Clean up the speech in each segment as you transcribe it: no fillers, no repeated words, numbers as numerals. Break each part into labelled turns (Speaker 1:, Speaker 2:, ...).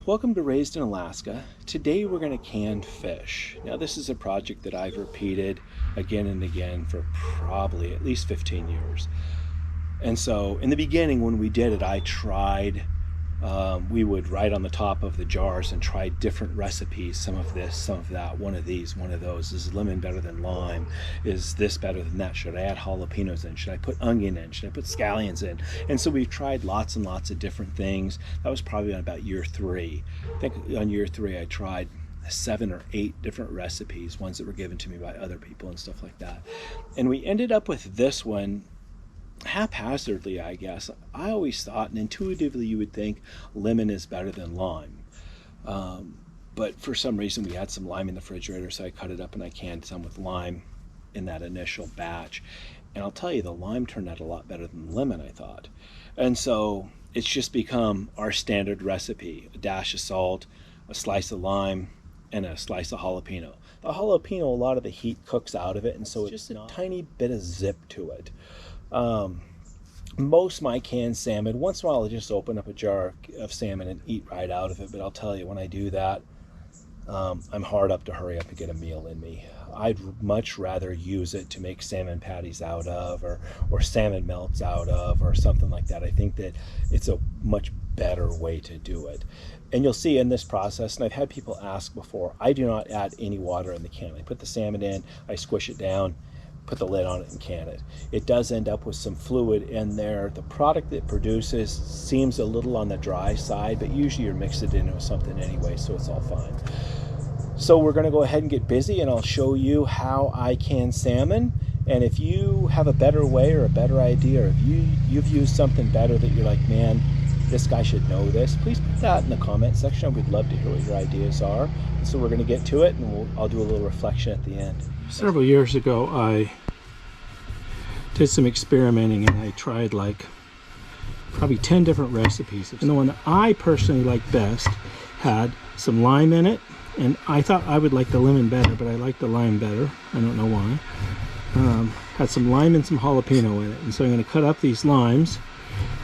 Speaker 1: Welcome to Raised in Alaska. Today we're going to can fish. Now this is a project that I've repeated again and again for probably at least 15 years. And so in the beginning when we did it, I tried, we would write on the top of the jars and try different recipes. Some of this, some of that, one of these, one of those. Is lemon better than lime? Is this better than that? Should I add jalapenos in? Should I put onion in? Should I put scallions in? And so we've tried lots and lots of different things. That was probably on about year 3. I think on year 3 I tried 7 or 8 different recipes, ones that were given to me by other people and stuff like that. And we ended up with this one haphazardly, I guess. I always thought, and intuitively you would think, lemon is better than lime. But for some reason we had some lime in the refrigerator, so I cut it up and I canned some with lime in that initial batch. And I'll tell you, the lime turned out a lot better than the lemon, I thought. And so it's just become our standard recipe: a dash of salt, a slice of lime, and a slice of jalapeno. The jalapeno, a lot of the heat cooks out of it, and so it's just a tiny bit of zip to it. Most of my canned salmon, once in a while I'll just open up a jar of salmon and eat right out of it, but I'll tell you, when I do that, I'm hard up to hurry up and get a meal in me. I'd much rather use it to make salmon patties out of, or salmon melts out of, or something like that. I think that it's a much better way to do it. And you'll see in this process, and I've had people ask before, I do not add any water in the can. I put the salmon in, I squish it down, put the lid on it and can it. It does end up with some fluid in there. The product it produces seems a little on the dry side, but usually you're mixing it in with something anyway, so it's all fine. So we're gonna go ahead and get busy, and I'll show you how I can salmon. And if you have a better way or a better idea, or if you've used something better that you're like, man, this guy should know this, please put that in the comment section. We'd love to hear what your ideas are. So we're gonna get to it, and I'll do a little reflection at the end. Several years ago, I did some experimenting, and I tried like probably 10 different recipes. And the one that I personally liked best had some lime in it, and I thought I would like the lemon better, but I like the lime better. I don't know why. Had some lime and some jalapeno in it, and so I'm going to cut up these limes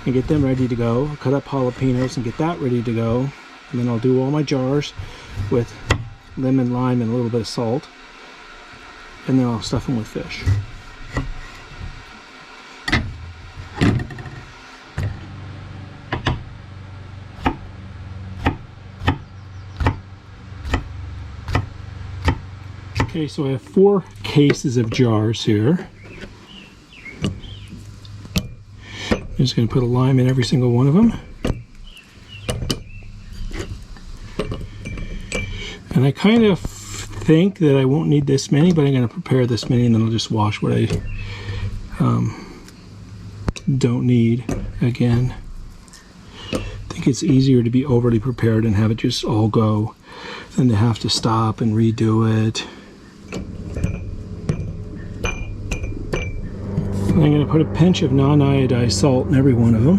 Speaker 1: and get them ready to go. I'll cut up jalapenos and get that ready to go, and then I'll do all my jars with lemon, lime, and a little bit of salt, and then I'll stuff them with fish. Okay, so I have 4 cases of jars here. I'm just going to put a lime in every single one of them. And I kind of think that I won't need this many, but I'm going to prepare this many, and then I'll just wash what I don't need again. I think it's easier to be overly prepared and have it just all go than to have to stop and redo it. I'm going to put a pinch of non-iodized salt in every one of them.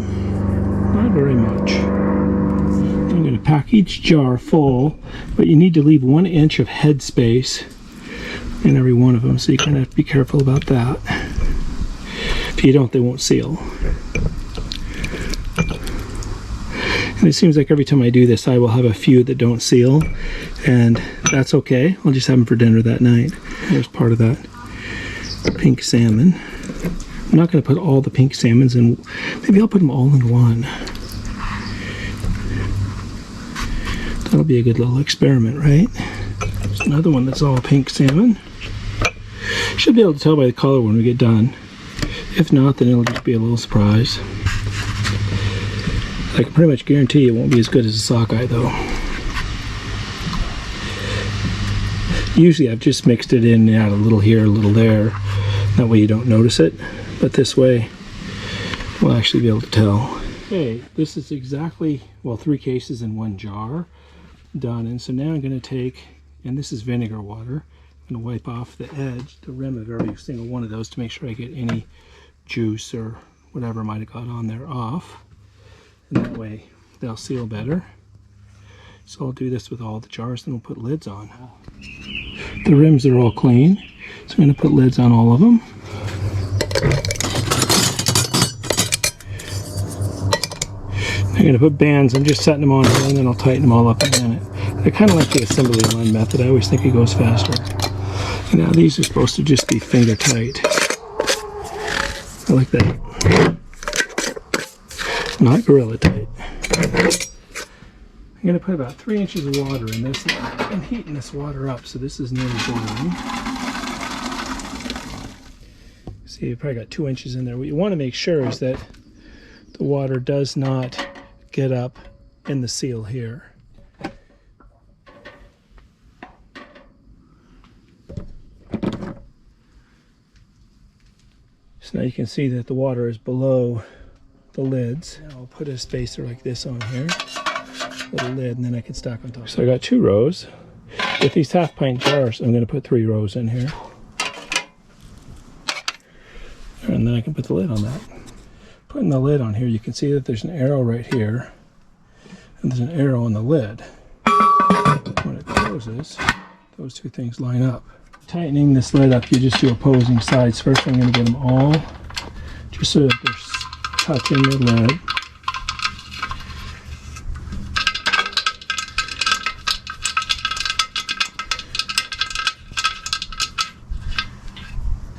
Speaker 1: Not very much. I'm going to pack each jar full, but you need to leave 1 inch of head space in every one of them, so you kind of have to be careful about that. If you don't, they won't seal. And it seems like every time I do this, I will have a few that don't seal, and that's okay. I'll just have them for dinner that night. Here's part of that pink salmon. I'm not going to put all the pink salmons in. Maybe I'll put them all in one. That'll be a good little experiment, right? There's another one that's all pink salmon. Should be able to tell by the color when we get done. If not, then it'll just be a little surprise. I can pretty much guarantee it won't be as good as a sockeye, though. Usually I've just mixed it in and add a little here, a little there. That way you don't notice it. But this way, we'll actually be able to tell. Okay, this is exactly, well, 3 cases in 1 jar done. And so now I'm going to take, and this is vinegar water, I'm going to wipe off the edge, the rim of every single one of those to make sure I get any juice or whatever might have got on there off. And that way they'll seal better. So I'll do this with all the jars, then we'll put lids on. The rims are all clean, so I'm going to put lids on all of them.
Speaker 2: I'm going to put bands. I'm just setting them on here, and then I'll tighten them all up in a minute. I kind of like the assembly line method. I always think it goes faster. And now these are supposed to just be finger tight. I like that. Not gorilla tight. I'm going to put about 3 inches of water in this. I'm heating this water up, so this is nearly boiling. See, you probably got 2 inches in there. What you want to make sure is that the water does not get up in the seal here. So now you can see that the water is below the lids. Now I'll put a spacer like this on here, little lid, and then I can stack on top. So I got 2 rows. With these half-pint jars, I'm going to put 3 rows in here. And then I can put the lid on that. Putting the lid on here, you can see that there's an arrow right here, and there's an arrow on the lid. When it closes, those 2 things line up. Tightening this lid up, you just do opposing sides. First, I'm going to get them all just so that they're touching the lid.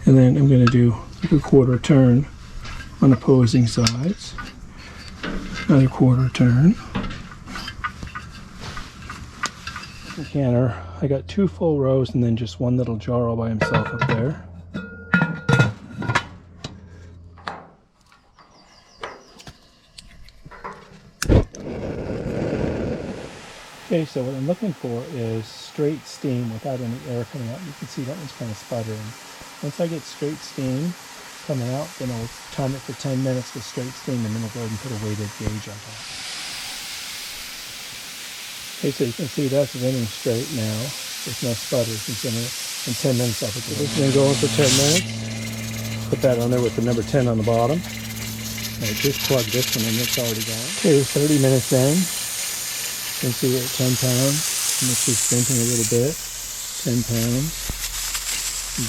Speaker 2: And then I'm going to do like a quarter turn on opposing sides. Another quarter turn. Decanter. I got 2 full rows and then just 1 little jar all by himself up there. Okay, so what I'm looking for is straight steam without any air coming out. You can see that one's kind of sputtering. Once I get straight steam coming out, then I'll time it for 10 minutes with straight steam, and then I'll go ahead and put a weighted gauge on top. Okay, so you can see that's running straight now. There's no sputters. In 10 minutes I'll put this is going to go on for 10 minutes. Put that on there with the number 10 on the bottom. I just plug this one in, it's already gone. Okay, 30 minutes in. You can see we're at 10 pounds. And this is venting a little bit. 10 pounds.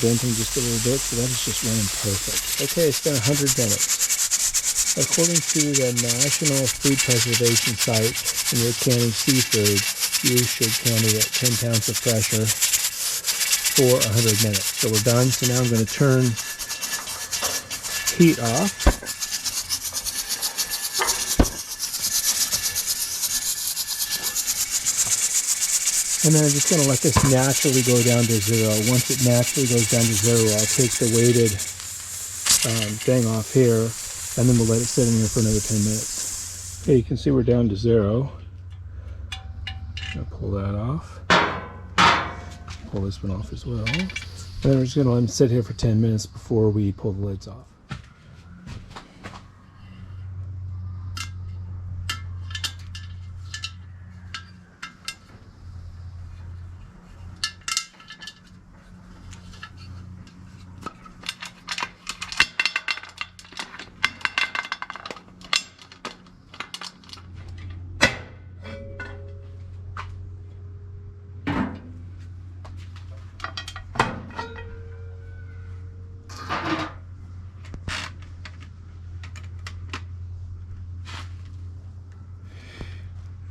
Speaker 2: Venting just a little bit, so that is just running perfect. Okay, it's been 100 minutes. According to the National Food Preservation Site, when you're canning seafood, you should can it at 10 pounds of pressure for 100 minutes. So we're done. So now I'm going to turn heat off. And then I'm just going to let this naturally go down to 0. Once it naturally goes down to 0, I'll take the weighted thing off here, and then we'll let it sit in here for another 10 minutes. Okay, you can see we're down to 0. I'm going to pull that off. Pull this one off as well. And then we're just going to let them sit here for 10 minutes before we pull the lids off.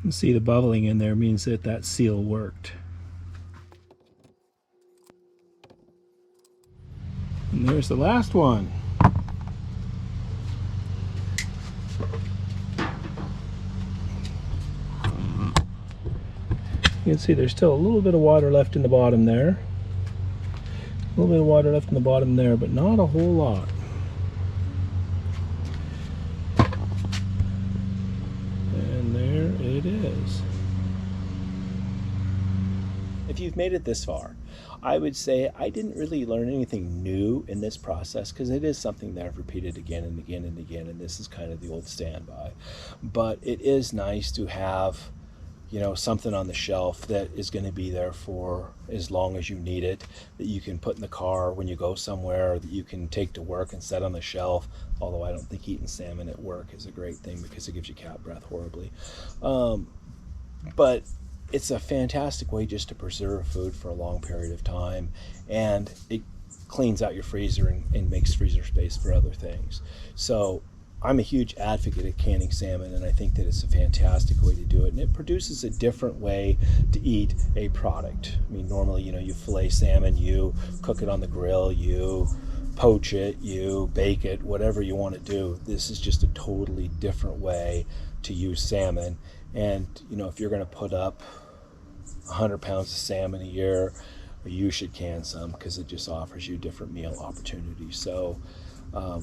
Speaker 2: You see the bubbling in there means that that seal worked. And there's the last one. You can see there's still a little bit of water left in the bottom there. A little bit of water left in the bottom there, but not a whole lot. It is.
Speaker 1: If you've made it this far, I would say I didn't really learn anything new in this process, because it is something that I've repeated again and again and again, and this is kind of the old standby. But it is nice to have, you know, something on the shelf that is going to be there for as long as you need it, that you can put in the car when you go somewhere, that you can take to work and set on the shelf. Although I don't think eating salmon at work is a great thing because it gives you cat breath horribly. But it's a fantastic way just to preserve food for a long period of time, and it cleans out your freezer and makes freezer space for other things. So I'm a huge advocate of canning salmon, and I think that it's a fantastic way to do it. And it produces a different way to eat a product. I mean, normally, you fillet salmon, you cook it on the grill, you poach it, you bake it, whatever you want to do. This is just a totally different way to use salmon. And, if you're going to put up 100 pounds of salmon a year, you should can some, because it just offers you different meal opportunities. So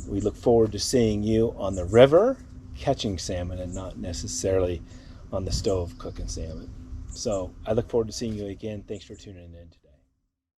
Speaker 1: we look forward to seeing you on the river catching salmon, and not necessarily on the stove cooking salmon. So I look forward to seeing you again. Thanks for tuning in.